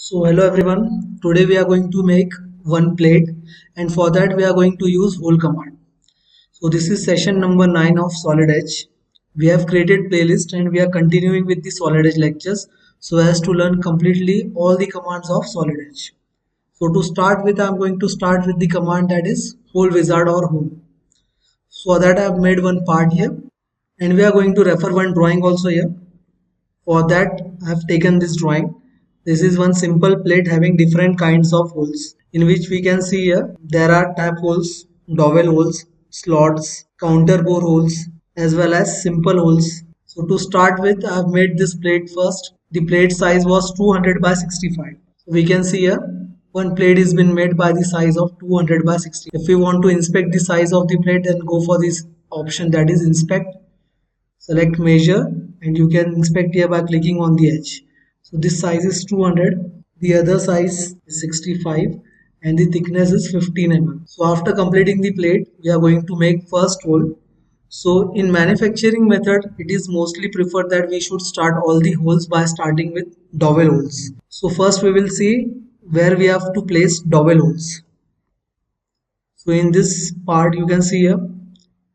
So hello everyone, today we are going to make one plate and for that we are going to use hole command. So this is session number 9 of Solidedge. We have created playlist and we are continuing with the Solidedge lectures so as to learn completely all the commands of Solidedge. So to start with I am going to start with the command that is hole wizard or hole. For that I have made one part here and we are going to refer one drawing also here. For that, I have taken this drawing. This is one simple plate having different kinds of holes in which we can see here there are tap holes, dowel holes, slots, counterbore holes as well as simple holes. So to start with, I have made this plate first. The plate size was 200 by 65. We can see here one plate is been made by the size of 200 by 60. If we want to inspect the size of the plate, then go for this option that is inspect. Select measure and you can inspect here by clicking on the edge. So this size is 200, the other size is 65 and the thickness is 15 mm. So after completing the plate, we are going to make first hole. So in manufacturing method, it is mostly preferred that we should start all the holes by starting with dowel holes. So first we will see where we have to place dowel holes. So in this part you can see here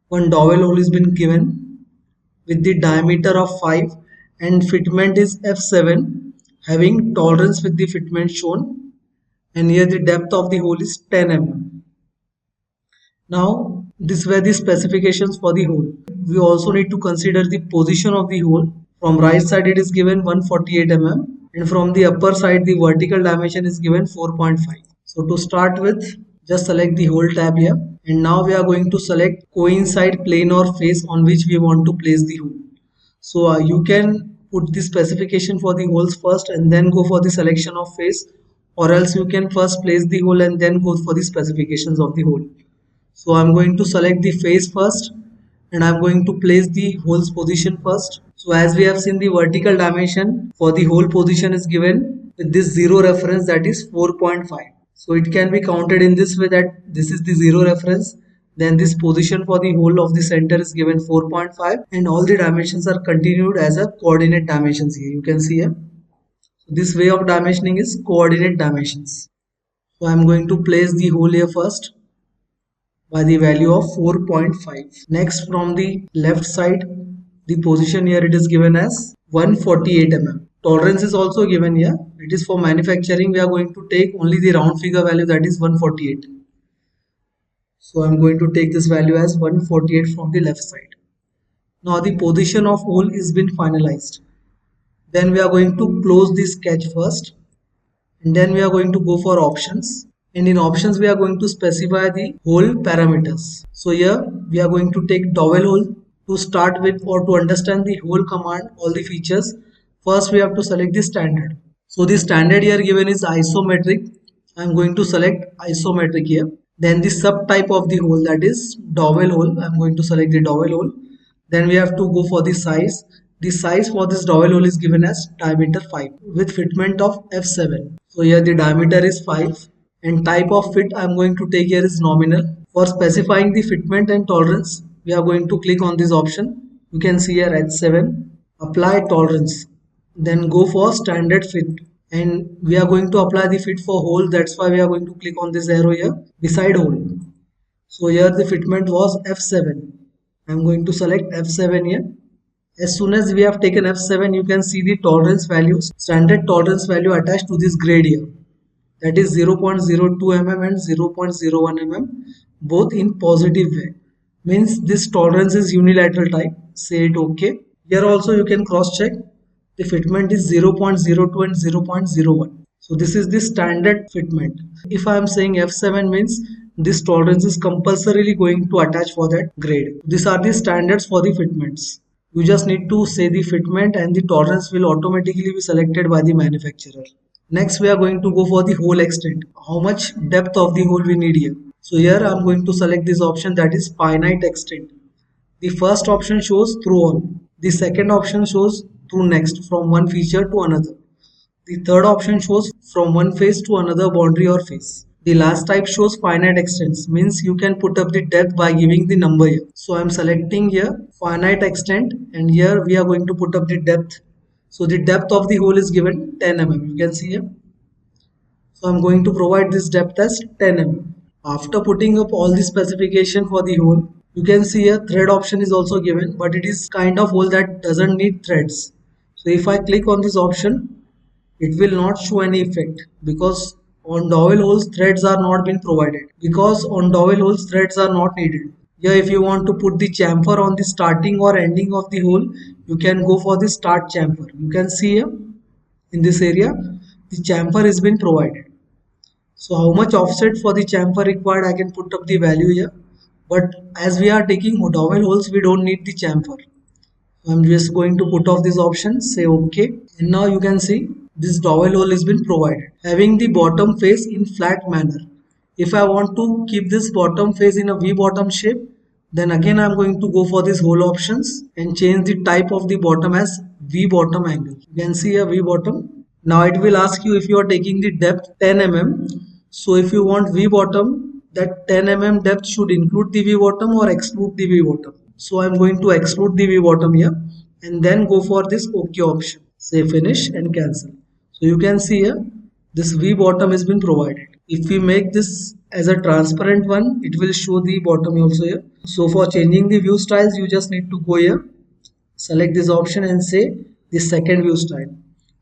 one dowel hole has been given with the diameter of 5 and fitment is F7 having tolerance with the fitment shown, and here the depth of the hole is 10 mm. Now these were the specifications for the hole. We also need to consider the position of the hole. From right side it is given 148 mm and from the upper side the vertical dimension is given 4.5. So to start with, just select the hole tab here and now we are going to select coincide plane or face on which we want to place the hole. So you can put the specification for the holes first and then go for the selection of face, or else you can first place the hole and then go for the specifications of the hole. So I'm going to select the face first and I'm going to place the hole's position first. So as we have seen, the vertical dimension for the hole position is given with this 0 reference, that is 4.5. So it can be counted in this way that this is the 0 reference, then this position for the hole of the center is given 4.5 and all the dimensions are continued as a coordinate dimensions here. You can see here. So this way of dimensioning is coordinate dimensions. So I'm going to place the hole here first by the value of 4.5. Next, from the left side, the position here it is given as 148 mm. Tolerance is also given here. It is for manufacturing. We are going to take only the round figure value, that is 148. So I'm going to take this value as 148 from the left side. Now the position of hole is been finalized. Then we are going to close this sketch first and then we are going to go for options. And in options we are going to specify the hole parameters. So here we are going to take dowel hole. To start with or to understand the hole command, all the features, first we have to select the standard. So the standard here given is isometric. I am going to select isometric here. Then the subtype of the hole, that is dowel hole. I am going to select the dowel hole. Then we have to go for the size. The size for this dowel hole is given as diameter 5 with fitment of F7. So here the diameter is 5 and type of fit I am going to take here is nominal. For specifying the fitment and tolerance, we are going to click on this option. You can see here H7, apply tolerance, then go for standard fit, and we are going to apply the fit for hole. That's why we are going to click on this arrow here beside hole. So here the fitment was F7. I'm going to select F7 here. As soon as we have taken F7, you can see the tolerance values, standard tolerance value attached to this grade here. That is 0.02 mm and 0.01 mm, both in positive way. Means this tolerance is unilateral type. Say it OK. Here also you can cross check. The fitment is 0.02 and 0.01. So this is the standard fitment. If I am saying F7 means this tolerance is compulsorily going to attach for that grade. These are the standards for the fitments. You just need to say the fitment and the tolerance will automatically be selected by the manufacturer. Next we are going to go for the hole extent. How much depth of the hole we need here. So here I am going to select this option, that is finite extent. The first option shows through all. The second option shows through next, from one feature to another. The third option shows from one face to another boundary or face. The last type shows finite extents, means you can put up the depth by giving the number here. So I am selecting here finite extent and here we are going to put up the depth. So the depth of the hole is given 10 mm. You can see here So I'm going to provide this depth as 10 mm. After putting up all the specification for the hole, you can see a thread option is also given, but it is kind of hole that doesn't need threads. So if I click on this option, it will not show any effect because on dowel holes threads are not been provided, because on dowel holes threads are not needed. Here if you want to put the chamfer on the starting or ending of the hole, you can go for the start chamfer. You can see here in this area the chamfer has been provided. So how much offset for the chamfer required, I can put up the value here, but as we are taking dowel holes we don't need the chamfer. I'm just going to put off this option, say OK, and now you can see this dowel hole has been provided, having the bottom face in flat manner. If I want to keep this bottom face in a V bottom shape, then again I'm going to go for this hole options and change the type of the bottom as V bottom angle. You can see a V bottom. Now it will ask you if you are taking the depth 10 mm. So if you want V bottom, that 10 mm depth should include the V bottom or exclude the V bottom. So I'm going to exclude the V bottom here and then go for this OK option. Say finish and cancel. So you can see here this V bottom has been provided. If we make this as a transparent one, it will show the bottom also here. So for changing the view styles, you just need to go here, select this option and say the second view style.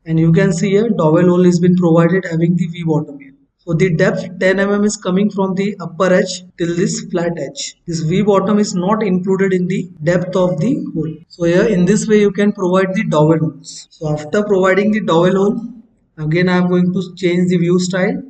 And you can see here dowel hole has been provided having the V bottom here. So the depth 10 mm is coming from the upper edge till this flat edge. This V bottom is not included in the depth of the hole. So here in this way you can provide the dowel holes. So after providing the dowel hole, again I am going to change the view style.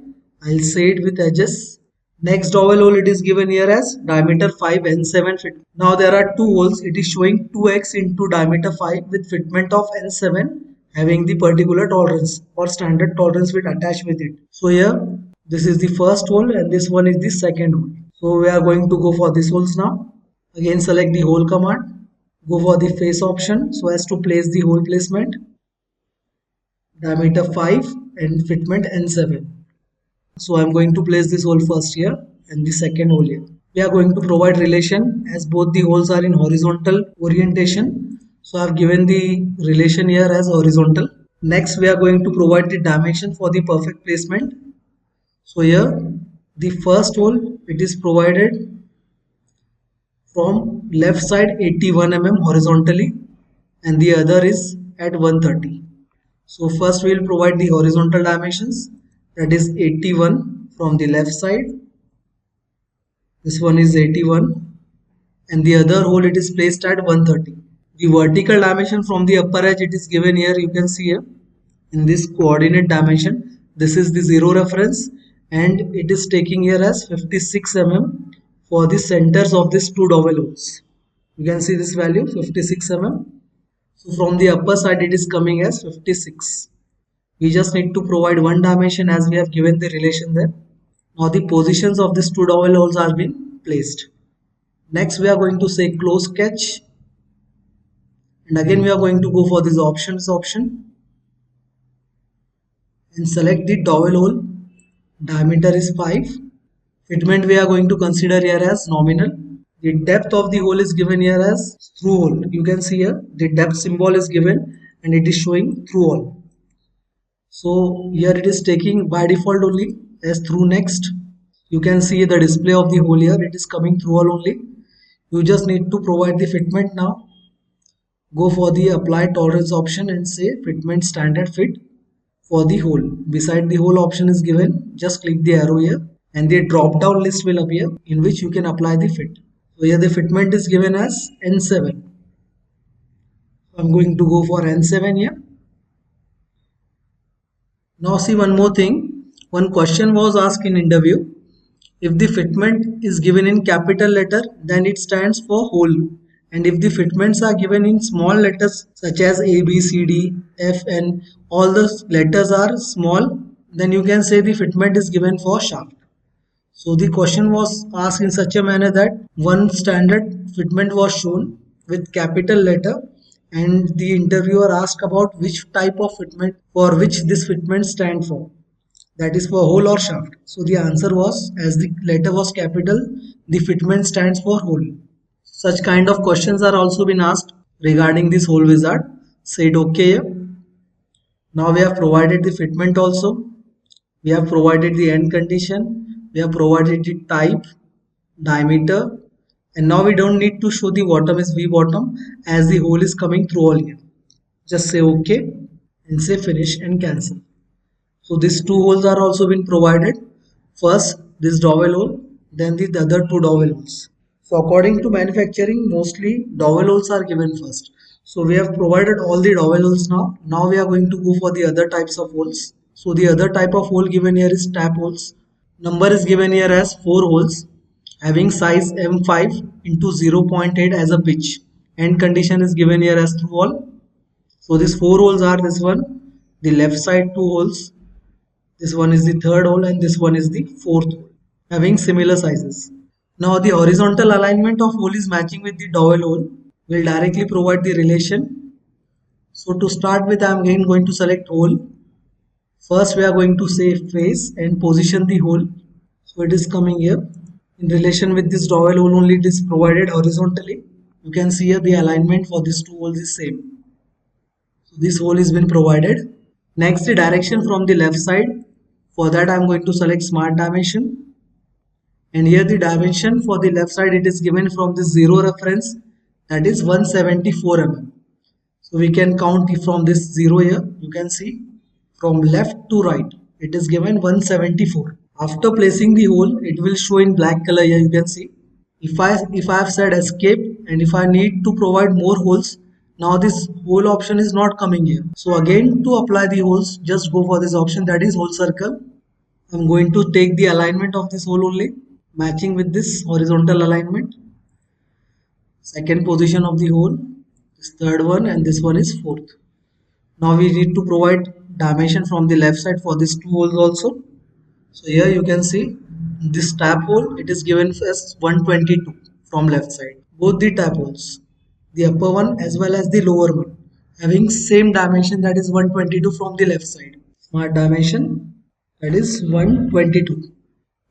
I'll say it with edges. Next dowel hole it is given here as diameter 5 N7 fit. Now there are two holes. It is showing 2x into diameter 5 with fitment of N7 having the particular tolerance or standard tolerance with attached with it. So here this is the first hole and this one is the second hole. So we are going to go for these holes now. Again select the hole command. Go for the face option so as to place the hole placement. Diameter 5 and fitment N7. So I am going to place this hole first here and the second hole here. We are going to provide relation as both the holes are in horizontal orientation. So I have given the relation here as horizontal. Next we are going to provide the dimension for the perfect placement. So here the first hole it is provided from left side 81 mm horizontally and the other is at 130. So first we will provide the horizontal dimensions, that is 81 from the left side. This one is 81 and the other hole it is placed at 130. The vertical dimension from the upper edge it is given here, you can see here in this coordinate dimension. This is the 0 reference and it is taking here as 56 mm for the centers of these two dowel holes. You can see this value 56 mm. So from the upper side it is coming as 56. We just need to provide one dimension as we have given the relation there. Now the positions of these two dowel holes are being placed. Next we are going to say close sketch. And again we are going to go for this options option. And select the dowel hole. Diameter is 5. Fitment we are going to consider here as nominal. The depth of the hole is given here as through hole. You can see here the depth symbol is given and it is showing through hole. So here it is taking by default only as through next. You can see the display of the hole here. It is coming through hole only. You just need to provide the fitment now. Go for the apply tolerance option and say fitment standard fit for the hole. Beside the hole option is given. Just click the arrow here and the drop down list will appear in which you can apply the fit. So here the fitment is given as N7. I'm going to go for N7 here. Now see one more thing. One question was asked in interview. If the fitment is given in capital letter, then it stands for hole. And if the fitments are given in small letters such as A, B, C, D, F, N, all the letters are small, then you can say the fitment is given for shaft. So the question was asked in such a manner that one standard fitment was shown with capital letter and the interviewer asked about which type of fitment for which this fitment stand for. That is for hole or shaft. So the answer was, as the letter was capital, the fitment stands for hole. Such kind of questions are also been asked regarding this hole wizard. Said okay. Now we have provided the fitment also. We have provided the end condition, we have provided the type, diameter, and now we don't need to show the bottom is V bottom as the hole is coming through all here. Just say OK and say finish and cancel. So these two holes are also been provided. First this dowel hole, then the other two dowel holes. So according to manufacturing, mostly dowel holes are given first. So we have provided all the dowel holes now. Now we are going to go for the other types of holes. So the other type of hole given here is tap holes. Number is given here as 4 holes having size M5 into 0.8 as a pitch. End condition is given here as through hole. So these 4 holes are this one, the left side 2 holes, this one is the third hole and this one is the fourth hole having similar sizes. Now the horizontal alignment of hole is matching with the dowel hole. Will directly provide the relation. So to start with, I am again going to select hole. First we are going to say face and position the hole. So it is coming here. In relation with this dowel hole only, it is provided horizontally. You can see here the alignment for these two holes is same. So this hole has been provided. Next, the direction from the left side. For that I am going to select smart dimension. And here the dimension for the left side, it is given from the 0 reference, that is 174 mm. So we can count from this 0 here. You can see from left to right it is given 174. After placing the hole, it will show in black color here. You can see if I have said escape and if I need to provide more holes, now this hole option is not coming here. So again, to apply the holes, just go for this option, that is hole circle. I'm going to take the alignment of this hole only, matching with this horizontal alignment. Second position of the hole, this third one, and this one is fourth. Now we need to provide dimension from the left side for these two holes also. So here you can see this tap hole, it is given as 122 from left side. Both the tap holes, the upper one as well as the lower one, having same dimension, that is 122 from the left side. Smart dimension, that is 122.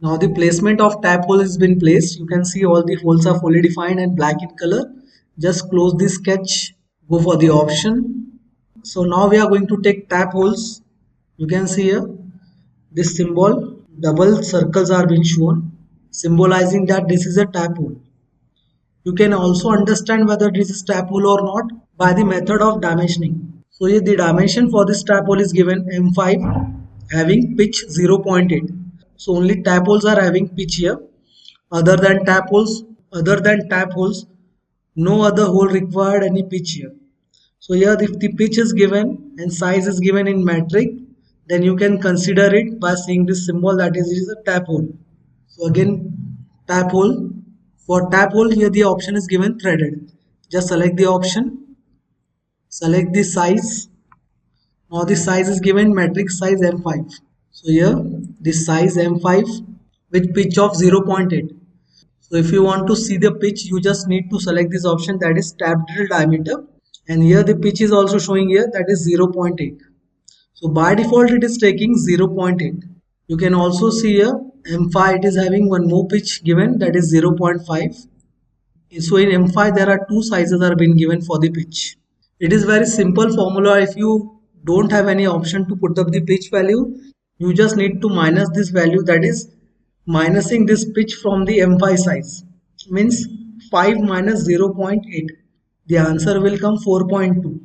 Now the placement of tap hole has been placed. You can see all the holes are fully defined and black in color. Just close this sketch, go for the option. So now we are going to take tap holes. You can see here this symbol, double circles are being shown, symbolizing that this is a tap hole. You can also understand whether this is tap hole or not by the method of dimensioning. So here the dimension for this tap hole is given M5 having pitch 0.8. So only tap holes are having pitch here. Other than tap holes, no other hole required any pitch here. So here if the pitch is given and size is given in metric, then you can consider it by seeing this symbol, that is, it is a tap hole. So again, tap hole. For tap hole, here the option is given threaded. Just select the option, select the size. Now the size is given metric size M5. So here this size M5 with pitch of 0.8. So if you want to see the pitch, you just need to select this option, that is tap drill diameter, and here the pitch is also showing here, that is 0.8. So by default it is taking 0.8. You can also see here M5 it is having one more pitch given, that is 0.5. So in M5 there are two sizes are being given for the pitch. It is very simple formula. If you don't have any option to put up the pitch value, you just need to minus this value, that is minusing this pitch from the M5 size, means 5 minus 0.8. The answer will come 4.2.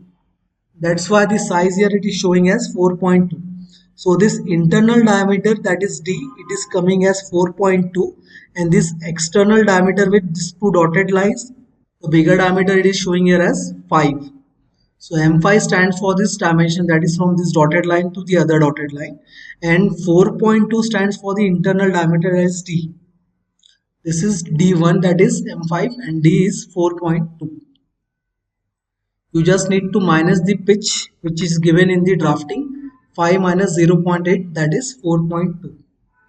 That's why the size here it is showing as 4.2. So this internal diameter, that is D, it is coming as 4.2, and this external diameter with these two dotted lines, the bigger diameter, it is showing here as 5. So M5 stands for this dimension, that is from this dotted line to the other dotted line, and 4.2 stands for the internal diameter as D. This is D1, that is M5, and D is 4.2. You just need to minus the pitch which is given in the drafting. 5 minus 0.8, that is 4.2.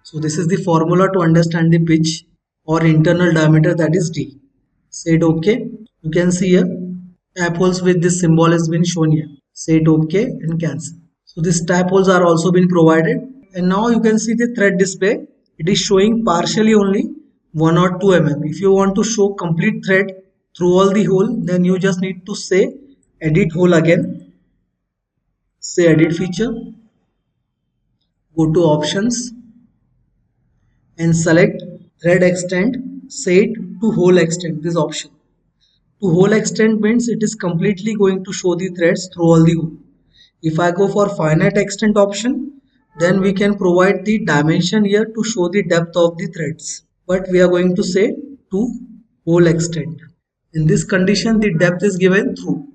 So this is the formula to understand the pitch or internal diameter, that is D. Say it OK. You can see here tap holes with this symbol has been shown here. Say it OK and cancel. So these tap holes are also been provided, and now you can see the thread display. It is showing partially only 1 or 2 mm. If you want to show complete thread through all the hole, then you just need to say edit hole again. Say edit feature. Go to options and select thread extent, set to whole extent, this option. To whole extent means it is completely going to show the threads through all the hole. If I go for finite extent option, then we can provide the dimension here to show the depth of the threads. But we are going to say to whole extent. In this condition, the depth is given through.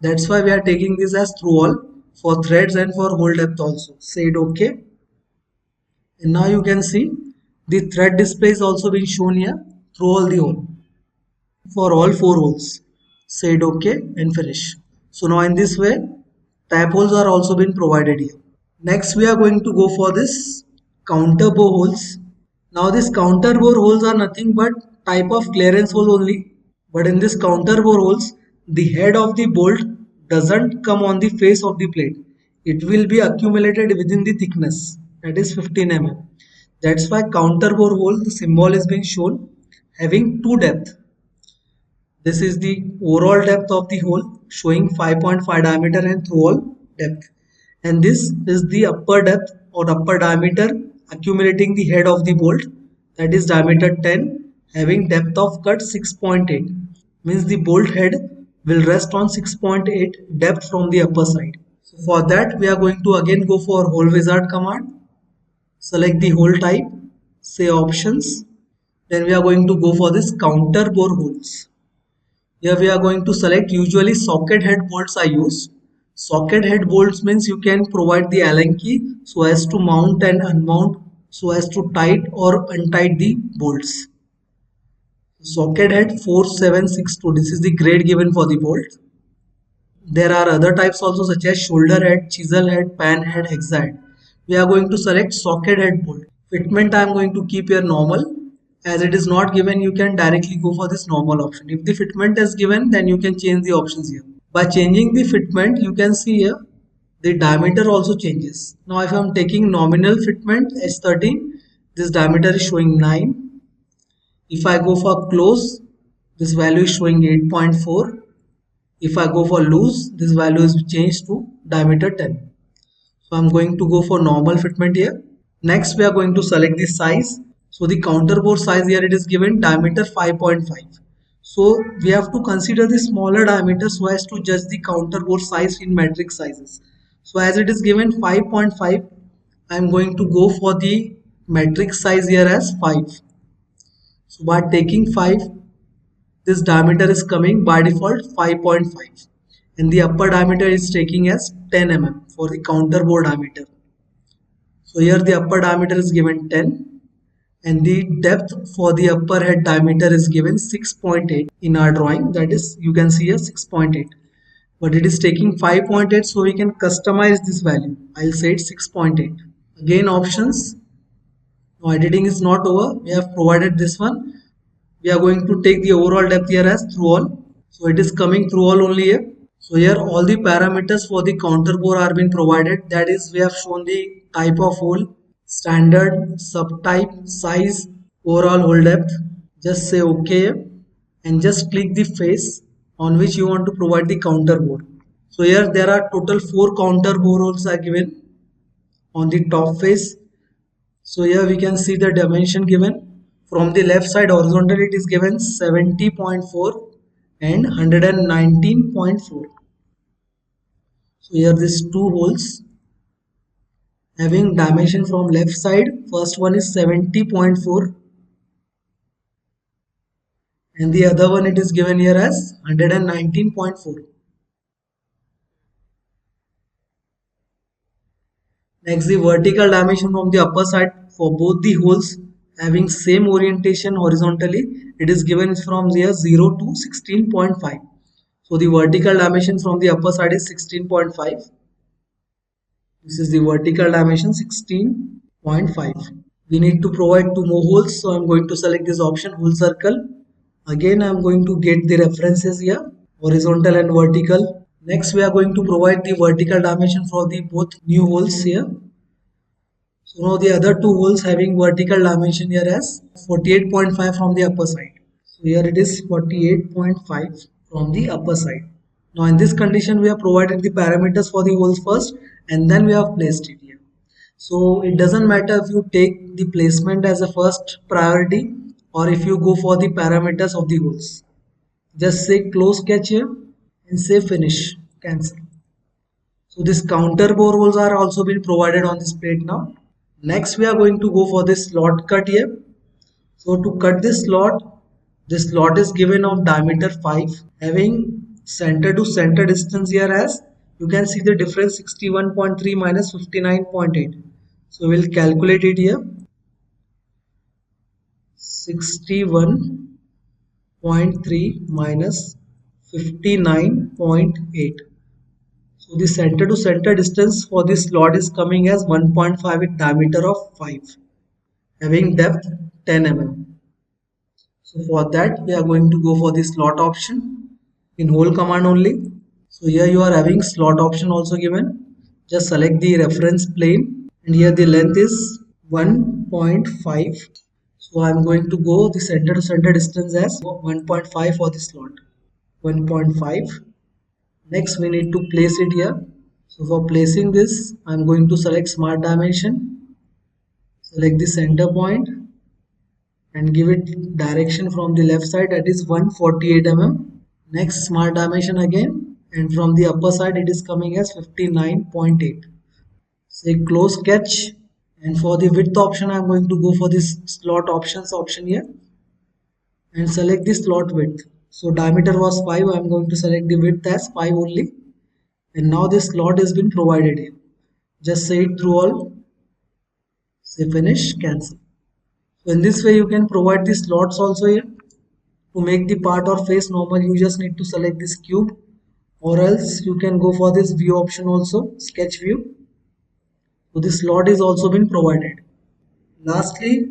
That's why we are taking this as through all for threads and for hole depth also. Say it OK. And now you can see the thread display is also being shown here through all the hole for all four holes. Say it OK and finish. So now in this way, tap holes are also been provided here. Next we are going to go for this counterbore holes. Now these counterbore holes are nothing but type of clearance hole only. But in this counterbore holes, the head of the bolt doesn't come on the face of the plate. It will be accumulated within the thickness, that is 15 mm. That's why counterbore hole, the symbol is being shown having two depth. This is the overall depth of the hole showing 5.5 diameter and through hole depth. And this is the upper depth or upper diameter accumulating the head of the bolt, that is diameter 10 having depth of cut 6.8. Means the bolt head will rest on 6.8 depth from the upper side. So for that we are going to again go for hole wizard command. Select the hole type, say options. Then we are going to go for this counterbore holes. Here we are going to select usually socket head bolts are used. Socket head bolts means you can provide the Allen key so as to mount and unmount, so as to tight or untight the bolts. Socket head 4762, this is the grade given for the bolt. There are other types also such as shoulder head, chisel head, pan head, hexa head. We are going to select socket head bolt. Fitment I am going to keep here normal. As it is not given, you can directly go for this normal option. If the fitment is given, then you can change the options here. By changing the fitment, you can see here the diameter also changes. Now if I am taking nominal fitment S13, this diameter is showing 9. If I go for close, this value is showing 8.4. If I go for loose, this value is changed to diameter 10. So I'm going to go for normal fitment here. Next we are going to select the size. So the counterbore size here it is given diameter 5.5. So we have to consider the smaller diameter so as to judge the counterbore size in metric sizes. So as it is given 5.5, I am going to go for the metric size here as 5. So by taking 5, this diameter is coming by default 5.5 and the upper diameter is taking as 10 mm for the counterbore diameter. So here the upper diameter is given 10 and the depth for the upper head diameter is given 6.8 in our drawing, that is you can see here 6.8, but it is taking 5.8, so we can customize this value. I'll say it 6.8. Again options. Now editing is not over, we have provided this one. We are going to take the overall depth here as through all, so it is coming through all only here. So here all the parameters for the counterbore are being provided, that is we have shown the type of hole, standard, subtype, size, overall hole depth. Just say OK and just click the face on which you want to provide the counterbore. So here there are total 4 counterbore holes are given on the top face. So here we can see the dimension given. From the left side horizontal it is given 70.4 and 119.4. So here these two holes having dimension from left side, first one is 70.4 and the other one it is given here as 119.4. Next the vertical dimension from the upper side for both the holes having same orientation horizontally, it is given from here 0 to 16.5. So the vertical dimension from the upper side is 16.5. This is the vertical dimension 16.5. We need to provide 2 more holes, so I am going to select this option hole circle. Again I am going to get the references here, horizontal and vertical. Next we are going to provide the vertical dimension for the both new holes here. So now the other 2 holes having vertical dimension here as 48.5 from the upper side. So here it is 48.5 from the upper side. Now in this condition we have provided the parameters for the holes first and then we have placed it here. So it doesn't matter if you take the placement as a first priority or if you go for the parameters of the holes. Just say close sketch here and say finish, cancel. So this counter bore holes are also been provided on this plate now. Next we are going to go for this slot cut here. So to cut this slot is given of diameter 5, having center to center distance here as you can see the difference 61.3 minus 59.8. So we'll calculate it here. 61.3 minus 59.8. So the center to center distance for this slot is coming as 1.5 with diameter of 5, having depth 10 mm. So for that we are going to go for the slot option in whole command only. So here you are having slot option also given. Just select the reference plane and here the length is 1.5. So I am going to go the center to center distance as 1.5 for the slot. 1.5. Next we need to place it here. So for placing this I am going to select smart dimension. Select the center point and give it direction from the left side, that is 148 mm. Next smart dimension again, and from the upper side it is coming as 59.8. Say close sketch, and for the width option I am going to go for this slot options option here and select the slot width. So diameter was 5, I am going to select the width as 5 only, and now this slot has been provided here. Just say it through all, say finish, cancel. So in this way you can provide the slots also here. To make the part or face normal you just need to select this cube, or else you can go for this view option also, sketch view. So this slot is also been provided. Lastly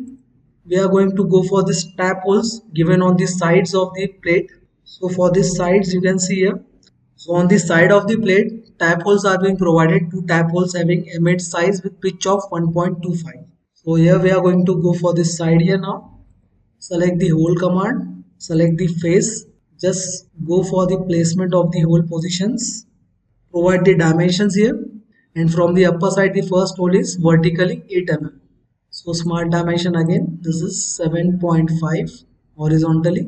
we are going to go for this tap holes given on the sides of the plate. So for these sides you can see here, so on the side of the plate tap holes are being provided, two tap holes having emit size with pitch of 1.25. So here we are going to go for this side here now. Select the hole command, select the face, just go for the placement of the hole positions, provide the dimensions here, and from the upper side the first hole is vertically 8 mm. So smart dimension again, this is 7.5 horizontally,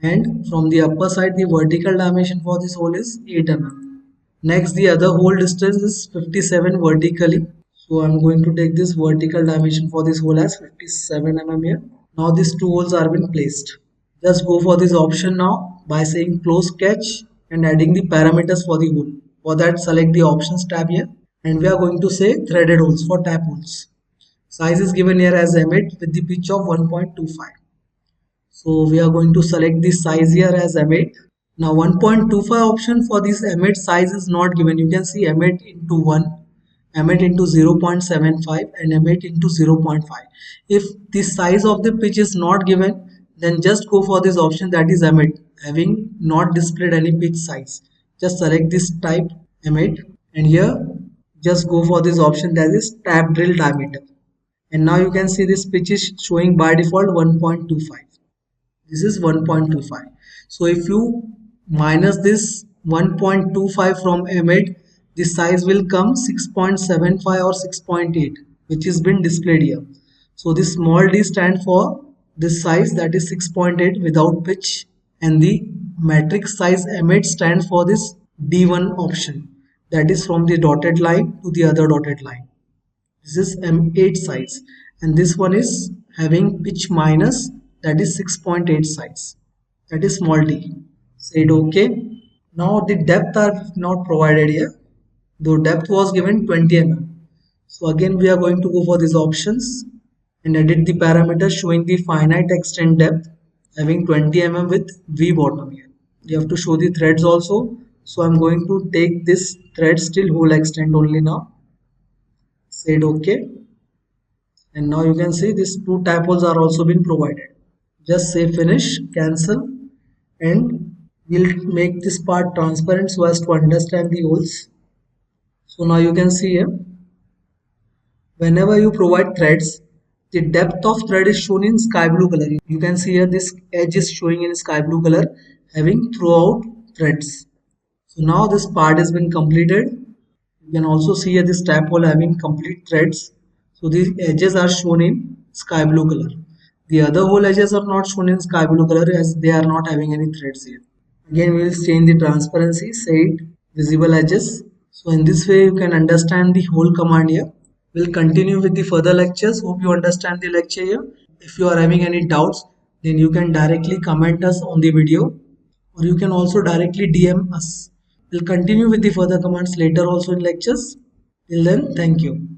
and from the upper side the vertical dimension for this hole is 8 mm. Next the other hole distance is 57 vertically, so I am going to take this vertical dimension for this hole as 57 mm here. Now these two holes are been placed. Just go for this option now by saying close sketch and adding the parameters for the hole. For that select the options tab here and we are going to say threaded holes for tap holes. Size is given here as emit with the pitch of 1.25. So we are going to select the size here as emit. Now 1.25 option for this emit size is not given. You can see emit into 1, emit into 0.75 and emit into 0.5. If the size of the pitch is not given, then just go for this option, that is emit, having not displayed any pitch size. Just select this type emit and here just go for this option, that is tap drill diameter. And now you can see this pitch is showing by default 1.25. This is 1.25. So if you minus this 1.25 from emit, the size will come 6.75 or 6.8, which is been displayed here. So this small d stand for this size, that is 6.8 without pitch, and the metric size emit stands for this d1 option, that is from the dotted line to the other dotted line. This is M8 size, and this one is having pitch minus, that is 6.8 size, that is small d. Said OK. Now the depth are not provided here, though depth was given 20 mm. So again we are going to go for these options and edit the parameters showing the finite extent depth having 20 mm with V bottom here. You have to show the threads also. So I'm going to take this threads till hole extent only now. Said OK. And now you can see these two tap holes are also been provided. Just say finish, cancel, and we'll make this part transparent so as to understand the holes. So now you can see here, whenever you provide threads, the depth of thread is shown in sky blue color. You can see here this edge is showing in sky blue color having throughout threads. So now this part has been completed. You can also see here this tap hole having complete threads So these edges are shown in sky blue color. The other hole edges are not shown in sky blue color as they are not having any threads here. Again, we will change the transparency, say it visible edges. So in this way, you can understand the whole command here. We'll continue with the further lectures. Hope you understand the lecture here. If you are having any doubts, then you can directly comment us on the video, or you can also directly DM us. We'll continue with the further commands later also in lectures. Till then, thank you.